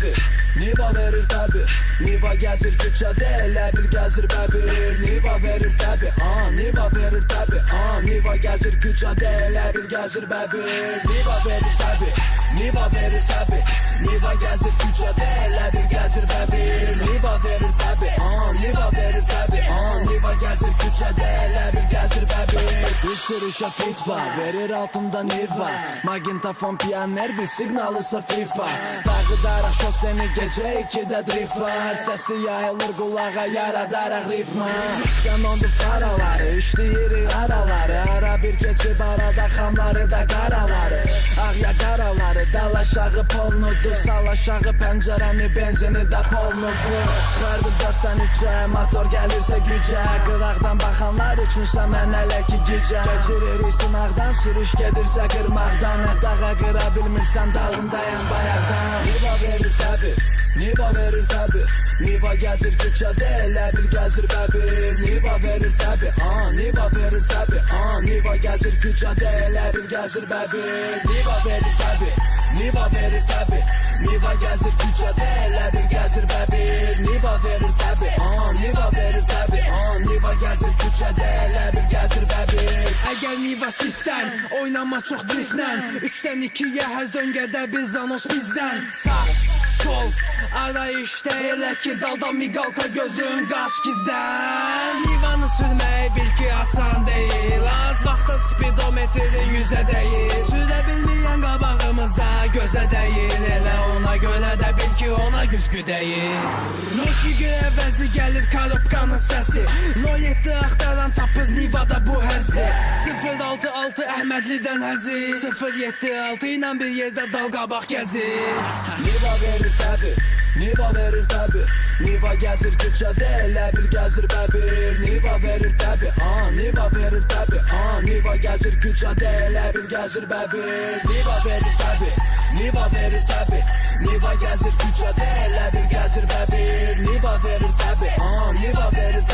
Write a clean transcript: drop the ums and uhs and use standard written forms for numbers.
tabi, Niva verir tabi, Niva gezir küçede, elə bil gezir bəbir. Niva verir tabi, Niva verir tabi, Niva gezir küçede, elə bil gezir bəbir. Niva verir tabi, Niva verir tabi, Niva gezir küçede, elə bil gezir bəbir. Niva verir tabi, Niva verir tabi, Niva gezir küçede, elə bil gezir bəbir. Bir sürü şafit var, verir altında Niva, Magintafon piyanner, bir signalısa FIFA. Dağıdaraq şoseni gece 2'de drift var, sesi yayılır kulağa, yaradaraq ritma. Sen ondu faraları, işleyirik araları, ara bir geçip arada xamları da qaraları. Ağya qaraları, dal aşağı polnudu, sal aşağı pəncərəni, benzini də polnudu. Çıxardı 4'dən 3'ə, motor gəlirsə gücə, qıraqdan baxanlar üçünsə mən hələ ki gecə. Geçiririk sınaqdan, sürüş gedirsə qırmaqdan, dağa qıra bilmirsən dalındayam bayaqdan. Niva verir tabi, Niva verir tabi, Niva gezir küçede, elə bil gezir bəbir. Niva verir tabi, Niva verir tabi, Niva gezir küçede, elə bil gezir bəbir. Niva verir tabi, Niva verir tabi, Niva gezir küçede, elə bil gezir bəbir. Niva verir tabi, Niva verir tabi, Niva gezir küçede, elə bil gezir bəbir. Əgər Niva sifdən, oynama çox driftdən, 3'dən 2'yə həz döngədə biz zanos bizdən. Sağ, sol, arayışda elə ki dalda miqalta gözlüyün qaç gizdən. Nivanı sürmək bil ki asan deyil, az vaxtda spidometrin 100'ə deyil. Sürə bilməyən qabağımızda gözə deyil, elə ona görə də bil ki ona güzgü deyil. Musiqi əvəzi gəlir karıpkanın səsi, 07 axtaran tapız Nivada bu həzi. 066 Əhmədlidən həzi, 076 ilə bir yerdə dal qabaq gəzir. Niva verir tabi, Niva verir tabi, Niva gezir küçede, elə bil gezir bəbir. Niva verir tabi, Niva verir tabi, Niva gezir küçede, elə bil gezir bəbir. Niva verir tabi, Niva verir tabi, Niva gezir küçede, elə bil gezir bəbir. Niva verir tabi, Niva verir tabi,